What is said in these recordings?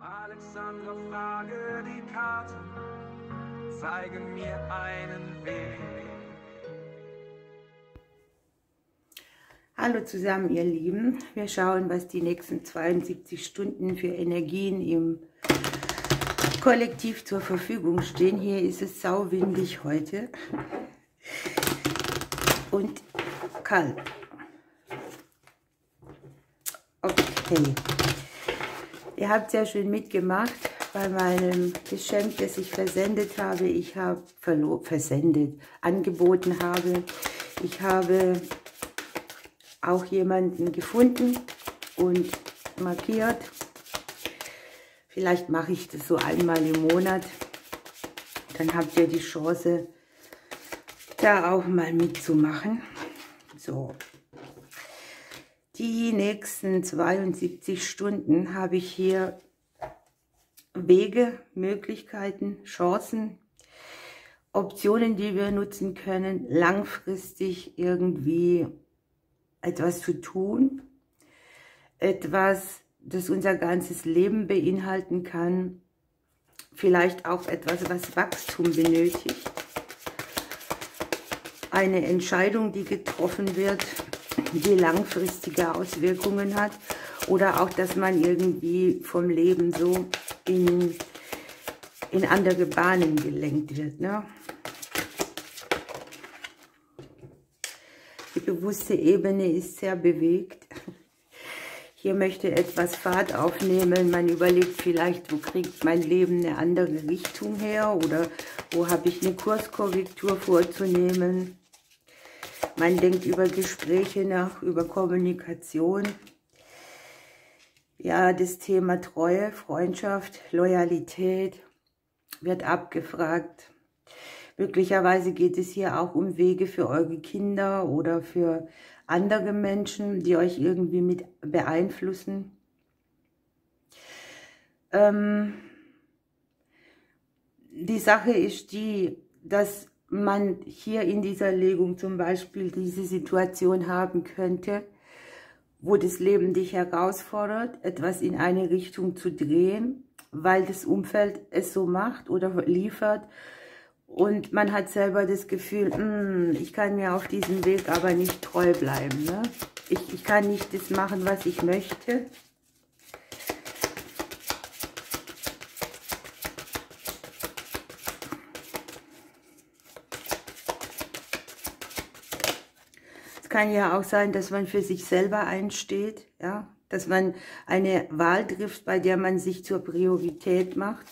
Alexandra, frage die Karten, zeigen mir einen Weg. Hallo zusammen, ihr Lieben. Wir schauen, was die nächsten 72 Stunden für Energien im Kollektiv zur Verfügung stehen. Hier ist es sauwindig heute und kalt. Okay. Ihr habt ja schön mitgemacht bei meinem Geschenk, das ich versendet habe. Ich habe angeboten habe. Ich habe auch jemanden gefunden und markiert. Vielleicht mache ich das so einmal im Monat. Dann habt ihr die Chance, da auch mal mitzumachen. So. Die nächsten 72 Stunden habe ich hier Wege, Möglichkeiten, Chancen, Optionen, die wir nutzen können, langfristig irgendwie etwas zu tun, etwas, das unser ganzes Leben beinhalten kann, vielleicht auch etwas, was Wachstum benötigt, eine Entscheidung, die getroffen wird, die langfristige Auswirkungen hat, oder auch, dass man irgendwie vom Leben so in andere Bahnen gelenkt wird, ne? Die bewusste Ebene ist sehr bewegt. Hier möchte etwas Fahrt aufnehmen. Man überlegt vielleicht, wo kriegt mein Leben eine andere Richtung her oder wo habe ich eine Kurskorrektur vorzunehmen. Man denkt über Gespräche nach, über Kommunikation. Ja, das Thema Treue, Freundschaft, Loyalität wird abgefragt. Möglicherweise geht es hier auch um Wege für eure Kinder oder für andere Menschen, die euch irgendwie mit beeinflussen. Die Sache ist die, dass man hier in dieser Legung zum Beispiel diese Situation haben könnte, wo das Leben dich herausfordert, etwas in eine Richtung zu drehen, weil das Umfeld es so macht oder liefert. Und man hat selber das Gefühl, ich kann mir auf diesem Weg aber nicht treu bleiben. Ne? Ich kann nicht das machen, was ich möchte. Es kann ja auch sein, dass man für sich selber einsteht, ja? Dass man eine Wahl trifft, bei der man sich zur Priorität macht.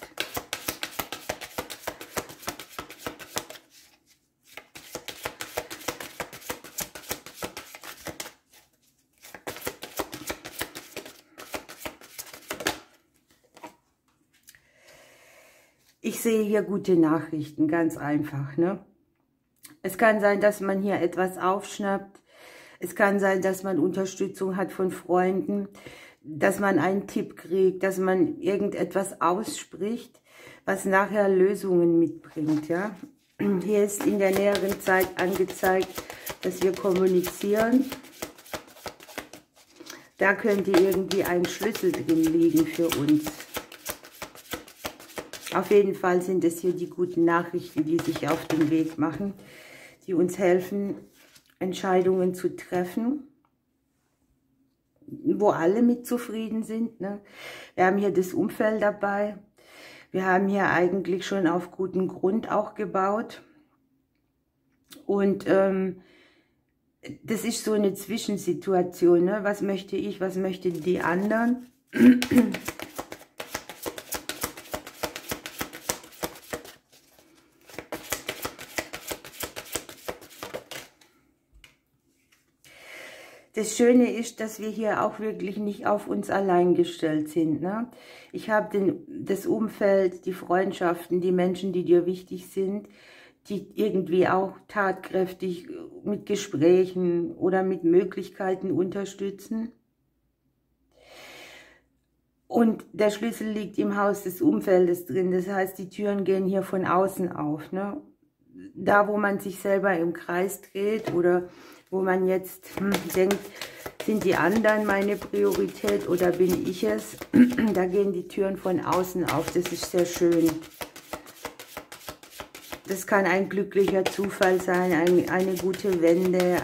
Ich sehe hier gute Nachrichten, ganz einfach, ne? Es kann sein, dass man hier etwas aufschnappt. Es kann sein, dass man Unterstützung hat von Freunden, dass man einen Tipp kriegt, dass man irgendetwas ausspricht, was nachher Lösungen mitbringt, ja? Hier ist in der näheren Zeit angezeigt, dass wir kommunizieren. Da könnte irgendwie ein Schlüssel drin liegen für uns. Auf jeden Fall sind es hier die guten Nachrichten, die sich auf den Weg machen, die uns helfen, Entscheidungen zu treffen, wo alle mit zufrieden sind, ne? Wir haben hier das Umfeld dabei. Wir haben hier eigentlich schon auf guten Grund auch gebaut. Und das ist so eine Zwischensituation, ne? Was möchte ich, was möchten die anderen? Das Schöne ist, dass wir hier auch wirklich nicht auf uns allein gestellt sind, ne? Ich habe das Umfeld, die Freundschaften, die Menschen, die dir wichtig sind, die irgendwie auch tatkräftig mit Gesprächen oder mit Möglichkeiten unterstützen. Und der Schlüssel liegt im Haus des Umfeldes drin. Das heißt, die Türen gehen hier von außen auf, ne? Da, wo man sich selber im Kreis dreht oder wo man jetzt denkt, Sind die anderen meine Priorität oder bin ich es? Da gehen die Türen von außen auf, das ist sehr schön. Das kann ein glücklicher Zufall sein, eine gute Wende,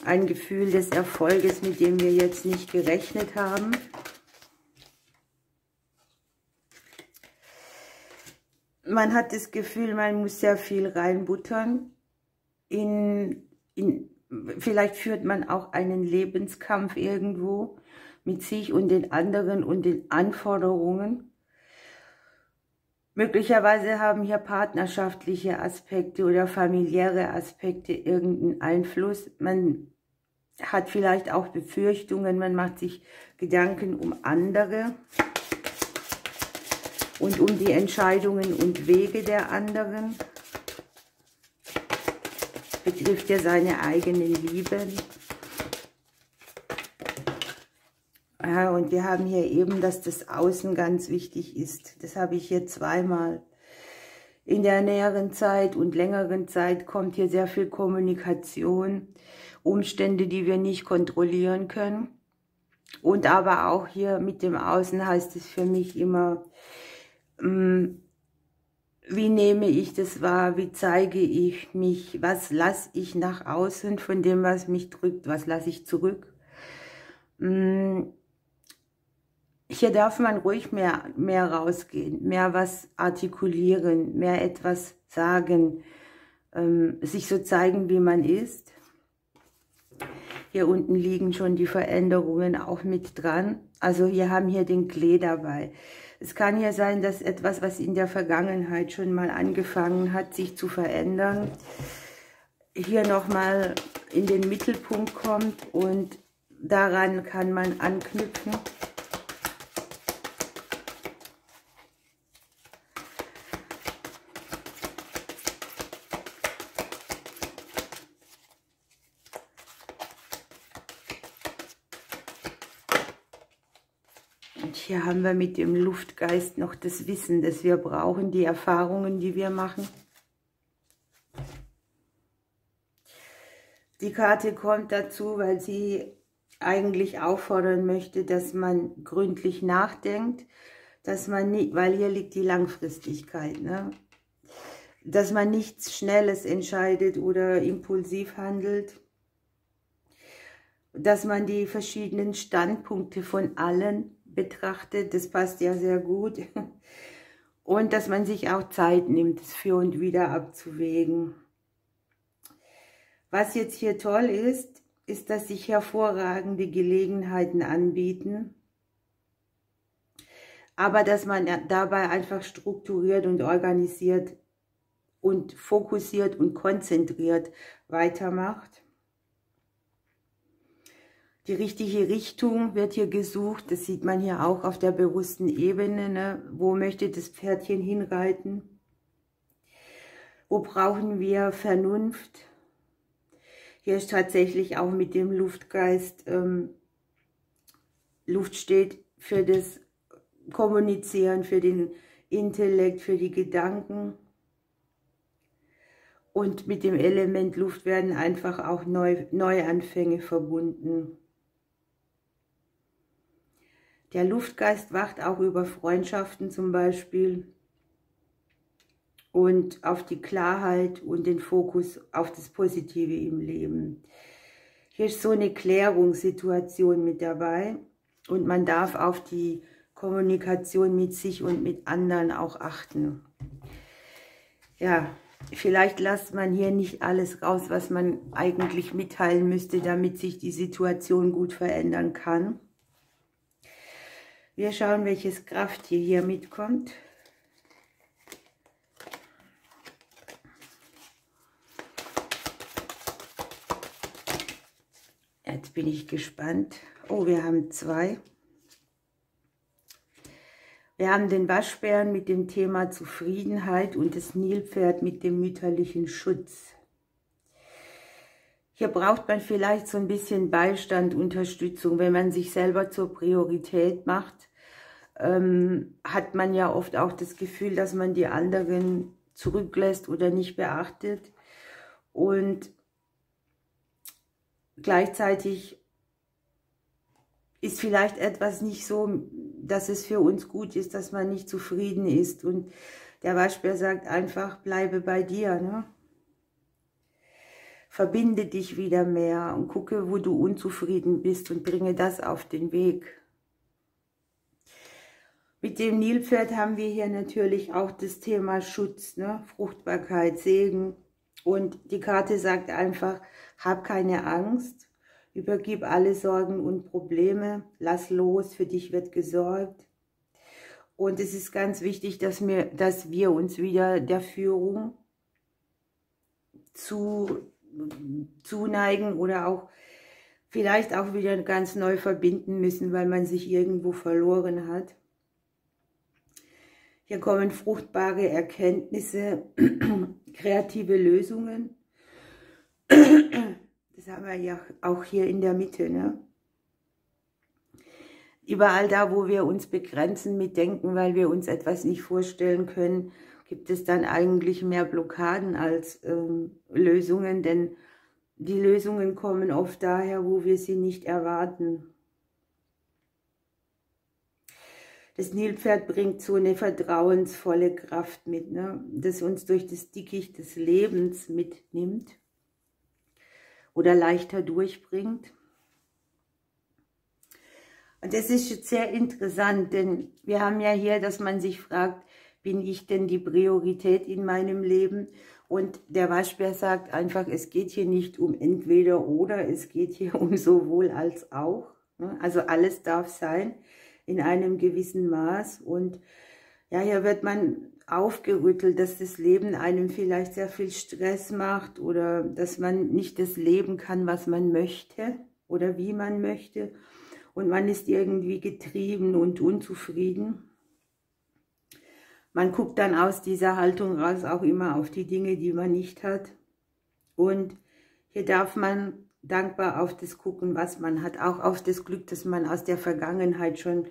ein Gefühl des Erfolges, mit dem wir jetzt nicht gerechnet haben. Man hat das Gefühl, man muss sehr viel reinbuttern. Vielleicht führt man auch einen Lebenskampf irgendwo mit sich und den anderen und den Anforderungen. Möglicherweise haben hier partnerschaftliche Aspekte oder familiäre Aspekte irgendeinen Einfluss. Man hat vielleicht auch Befürchtungen, man macht sich Gedanken um andere und um die Entscheidungen und Wege der anderen. Betrifft ja seine eigenen Lieben. Ja, und wir haben hier eben, dass das Außen ganz wichtig ist. Das habe ich hier zweimal. In der näheren Zeit und längeren Zeit kommt hier sehr viel Kommunikation, Umstände, die wir nicht kontrollieren können. Und aber auch hier mit dem Außen heißt es für mich immer, wie nehme ich das wahr, wie zeige ich mich, was lasse ich nach außen von dem, was mich drückt, was lasse ich zurück. Hier darf man ruhig mehr rausgehen, mehr was artikulieren, mehr etwas sagen, sich so zeigen, wie man ist. Hier unten liegen schon die Veränderungen auch mit dran. Also wir haben hier den Klee dabei. Es kann ja sein, dass etwas, was in der Vergangenheit schon mal angefangen hat, sich zu verändern, hier nochmal in den Mittelpunkt kommt und daran kann man anknüpfen. Und hier haben wir mit dem Luftgeist noch das Wissen, das wir brauchen, die Erfahrungen, die wir machen. Die Karte kommt dazu, weil sie eigentlich auffordern möchte, dass man gründlich nachdenkt, dass man nicht, weil hier liegt die Langfristigkeit, ne? Dass man nichts Schnelles entscheidet oder impulsiv handelt, dass man die verschiedenen Standpunkte von allen betrachtet, das passt ja sehr gut, und dass man sich auch Zeit nimmt, es für und wieder abzuwägen. Was jetzt hier toll ist, ist, dass sich hervorragende Gelegenheiten anbieten, aber dass man dabei einfach strukturiert und organisiert und fokussiert und konzentriert weitermacht. Die richtige Richtung wird hier gesucht, das sieht man hier auch auf der bewussten Ebene, ne? Wo möchte das Pferdchen hinreiten? Wo brauchen wir Vernunft? Hier ist tatsächlich auch mit dem Luftgeist, Luft steht für das Kommunizieren, für den Intellekt, für die Gedanken. Und mit dem Element Luft werden einfach auch Neuanfänge verbunden. Der Luftgeist wacht auch über Freundschaften zum Beispiel und auf die Klarheit und den Fokus auf das Positive im Leben. Hier ist so eine Klärungssituation mit dabei und man darf auf die Kommunikation mit sich und mit anderen auch achten. Ja, vielleicht lässt man hier nicht alles raus, was man eigentlich mitteilen müsste, damit sich die Situation gut verändern kann. Wir schauen, welches Krafttier hier mitkommt. Jetzt bin ich gespannt. Oh, wir haben zwei. Wir haben den Waschbären mit dem Thema Zufriedenheit und das Nilpferd mit dem mütterlichen Schutz. Hier braucht man vielleicht so ein bisschen Beistand, Unterstützung, wenn man sich selber zur Priorität macht. Hat man ja oft auch das Gefühl, dass man die anderen zurücklässt oder nicht beachtet. Und gleichzeitig ist vielleicht etwas nicht so, dass es für uns gut ist, dass man nicht zufrieden ist. Und der Waschbär sagt einfach, bleibe bei dir, ne? Verbinde dich wieder mehr und gucke, wo du unzufrieden bist und bringe das auf den Weg. Mit dem Nilpferd haben wir hier natürlich auch das Thema Schutz, ne? Fruchtbarkeit, Segen. Und die Karte sagt einfach, hab keine Angst, übergib alle Sorgen und Probleme, lass los, für dich wird gesorgt. Und es ist ganz wichtig, dass wir uns wieder der Führung zuneigen oder auch vielleicht auch wieder ganz neu verbinden müssen, weil man sich irgendwo verloren hat. Hier kommen fruchtbare Erkenntnisse, kreative Lösungen. Das haben wir ja auch hier in der Mitte, ne? Überall da, wo wir uns begrenzen mit Denken, weil wir uns etwas nicht vorstellen können, gibt es dann eigentlich mehr Blockaden als Lösungen, denn die Lösungen kommen oft daher, wo wir sie nicht erwarten. Das Nilpferd bringt so eine vertrauensvolle Kraft mit, ne? Das uns durch das Dickicht des Lebens mitnimmt oder leichter durchbringt. Und das ist jetzt sehr interessant, denn wir haben ja hier, dass man sich fragt, bin ich denn die Priorität in meinem Leben? Und der Waschbär sagt einfach, es geht hier nicht um entweder oder, es geht hier um sowohl als auch. Ne? Also alles darf sein in einem gewissen Maß. Und ja, hier wird man aufgerüttelt, dass das Leben einem vielleicht sehr viel Stress macht oder dass man nicht das leben kann, was man möchte oder wie man möchte. Und man ist irgendwie getrieben und unzufrieden. Man guckt dann aus dieser Haltung raus auch immer auf die Dinge, die man nicht hat. Und hier darf man dankbar auf das gucken, was man hat. Auch auf das Glück, das man aus der Vergangenheit schon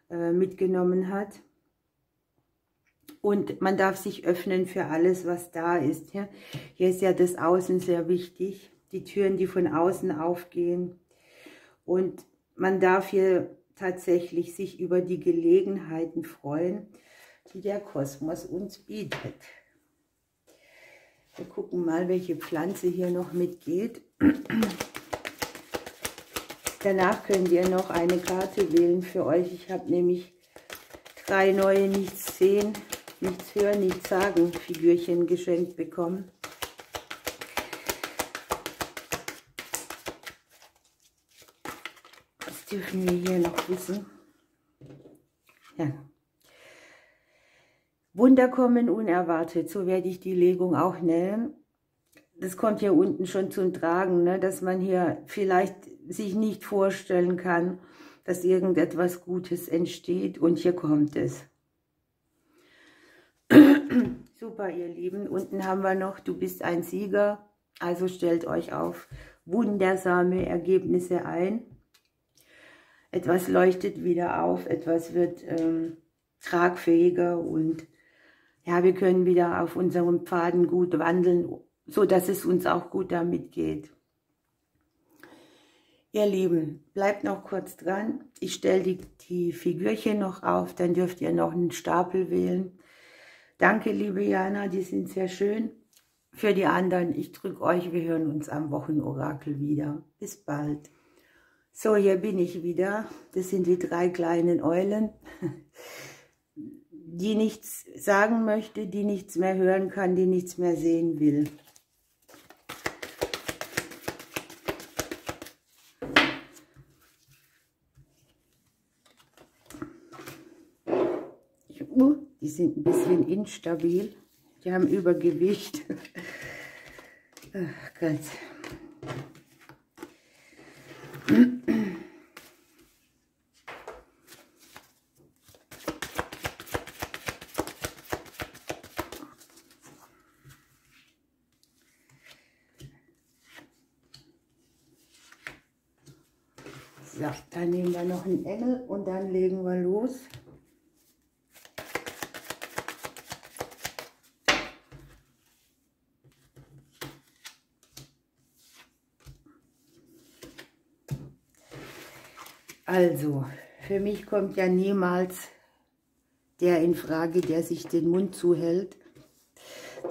mitgenommen hat. Und man darf sich öffnen für alles, was da ist. Ja? Hier ist ja das Außen sehr wichtig. Die Türen, die von außen aufgehen. Und man darf hier tatsächlich sich über die Gelegenheiten freuen, die der Kosmos uns bietet. Wir gucken mal, welche Pflanze hier noch mitgeht. Danach könnt ihr noch eine Karte wählen für euch. Ich habe nämlich 3 neue Nichts sehen, nichts hören, nichts sagen Figürchen geschenkt bekommen. Was dürfen wir hier noch wissen? Ja. Wunder kommen unerwartet, so werde ich die Legung auch nennen. Das kommt hier unten schon zum Tragen, ne? Dass man hier vielleicht sich nicht vorstellen kann, dass irgendetwas Gutes entsteht und hier kommt es. Super, ihr Lieben. Unten haben wir noch, du bist ein Sieger, also stellt euch auf wundersame Ergebnisse ein. Etwas leuchtet wieder auf, etwas wird tragfähiger und ja, wir können wieder auf unserem Pfaden gut wandeln, so dass es uns auch gut damit geht. Ihr Lieben, bleibt noch kurz dran. Ich stelle die Figürchen noch auf, dann dürft ihr noch einen Stapel wählen. Danke, liebe Jana, die sind sehr schön. Für die anderen, ich drücke euch, wir hören uns am Wochenorakel wieder. Bis bald. So, hier bin ich wieder. Das sind die 3 kleinen Eulen, die nichts sagen möchte, die nichts mehr hören kann, die nichts mehr sehen will. Die sind ein bisschen instabil. Die haben Übergewicht. Ach Gott. So, dann nehmen wir noch einen Engel und dann legen wir los. Also, für mich kommt ja niemals der in Frage, der sich den Mund zuhält.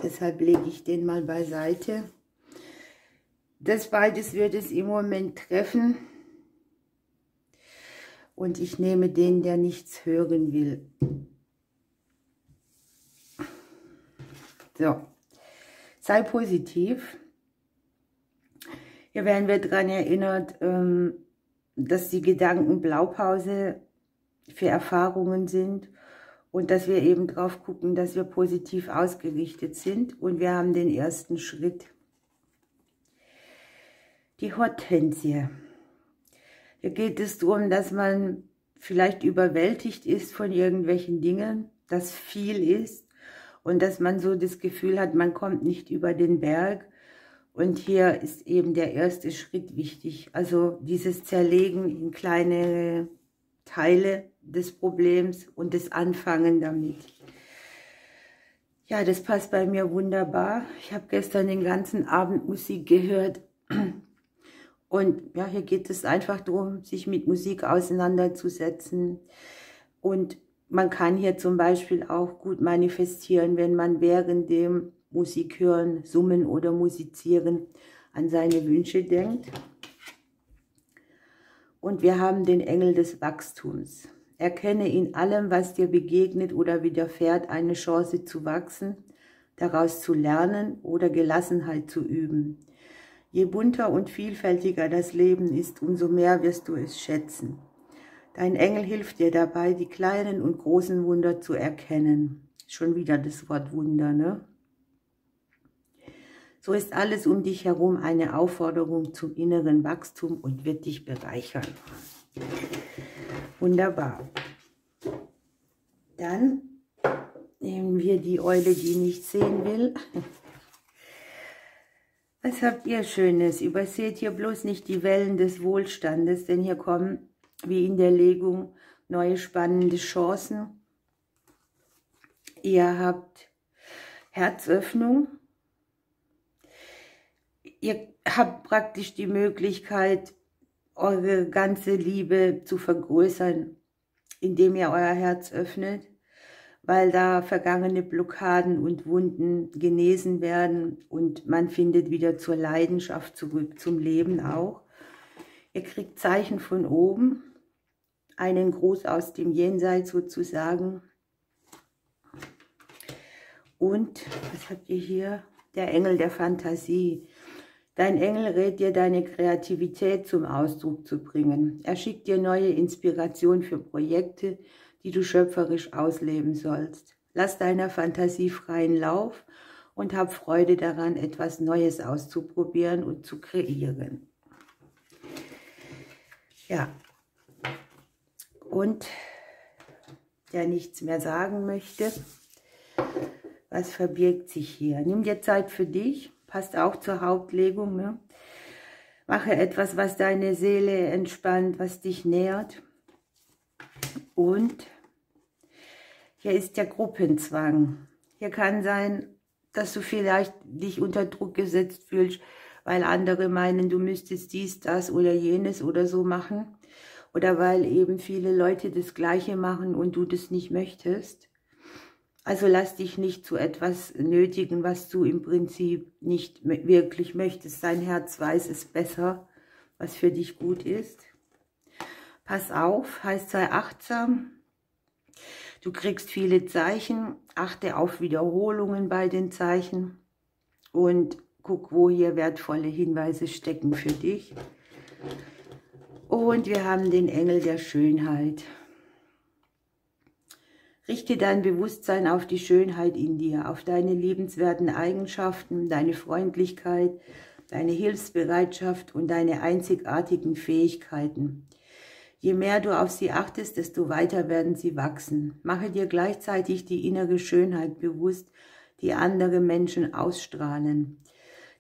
Deshalb lege ich den mal beiseite. Das beides wird es im Moment treffen. Und ich nehme den, der nichts hören will. So, sei positiv. Hier werden wir daran erinnert, dass die Gedanken Blaupause für Erfahrungen sind und dass wir eben drauf gucken, dass wir positiv ausgerichtet sind. Und wir haben den ersten Schritt. Die Hortensie. Hier geht es darum, dass man vielleicht überwältigt ist von irgendwelchen Dingen, dass viel ist und dass man so das Gefühl hat, man kommt nicht über den Berg. Und hier ist eben der erste Schritt wichtig, also dieses Zerlegen in kleine Teile des Problems und das Anfangen damit. Ja, das passt bei mir wunderbar. Ich habe gestern den ganzen Abend Musik gehört. Und ja, hier geht es einfach darum, sich mit Musik auseinanderzusetzen. Und man kann hier zum Beispiel auch gut manifestieren, wenn man während dem Musik hören, summen oder musizieren an seine Wünsche denkt. Und wir haben den Engel des Wachstums. Erkenne in allem, was dir begegnet oder widerfährt, eine Chance zu wachsen, daraus zu lernen oder Gelassenheit zu üben. Je bunter und vielfältiger das Leben ist, umso mehr wirst du es schätzen. Dein Engel hilft dir dabei, die kleinen und großen Wunder zu erkennen. Schon wieder das Wort Wunder, ne? So ist alles um dich herum eine Aufforderung zum inneren Wachstum und wird dich bereichern. Wunderbar. Dann nehmen wir die Eule, die nicht sehen will. Was habt ihr Schönes? Überseht hier bloß nicht die Wellen des Wohlstandes, denn hier kommen, wie in der Legung, neue spannende Chancen. Ihr habt Herzöffnung. Ihr habt praktisch die Möglichkeit, eure ganze Liebe zu vergrößern, indem ihr euer Herz öffnet, weil da vergangene Blockaden und Wunden genesen werden und man findet wieder zur Leidenschaft zurück, zum Leben auch. Ihr kriegt Zeichen von oben, einen Gruß aus dem Jenseits sozusagen. Und, was habt ihr hier? Der Engel der Fantasie. Dein Engel rät dir, deine Kreativität zum Ausdruck zu bringen. Er schickt dir neue Inspiration für Projekte, die du schöpferisch ausleben sollst. Lass deiner Fantasie freien Lauf und hab Freude daran, etwas Neues auszuprobieren und zu kreieren. Ja, und der nichts mehr sagen möchte, was verbirgt sich hier? Nimm dir Zeit für dich, passt auch zur Hauptlegung, ne? Mache etwas, was deine Seele entspannt, was dich nährt. Und hier ist der Gruppenzwang. Hier kann sein, dass du vielleicht dich unter Druck gesetzt fühlst, weil andere meinen, du müsstest dies, das oder jenes oder so machen. Oder weil eben viele Leute das Gleiche machen und du das nicht möchtest. Also lass dich nicht zu etwas nötigen, was du im Prinzip nicht wirklich möchtest. Dein Herz weiß es besser, was für dich gut ist. Pass auf, heißt sei achtsam. Du kriegst viele Zeichen, achte auf Wiederholungen bei den Zeichen und guck, wo hier wertvolle Hinweise stecken für dich. Und wir haben den Engel der Schönheit. Richte dein Bewusstsein auf die Schönheit in dir, auf deine liebenswerten Eigenschaften, deine Freundlichkeit, deine Hilfsbereitschaft und deine einzigartigen Fähigkeiten. Je mehr du auf sie achtest, desto weiter werden sie wachsen. Mache dir gleichzeitig die innere Schönheit bewusst, die andere Menschen ausstrahlen.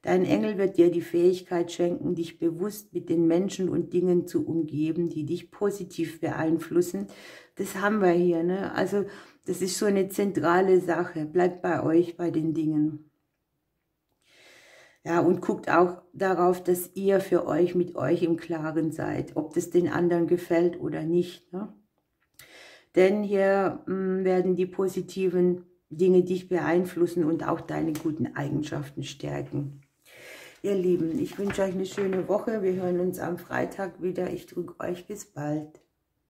Dein Engel wird dir die Fähigkeit schenken, dich bewusst mit den Menschen und Dingen zu umgeben, die dich positiv beeinflussen. Das haben wir hier, ne? Also das ist so eine zentrale Sache. Bleibt bei euch, bei den Dingen. Ja, und guckt auch darauf, dass ihr für euch mit euch im Klaren seid, ob das den anderen gefällt oder nicht. Ne? Denn hier werden die positiven Dinge dich beeinflussen und auch deine guten Eigenschaften stärken. Ihr Lieben, ich wünsche euch eine schöne Woche. Wir hören uns am Freitag wieder. Ich drücke euch bis bald.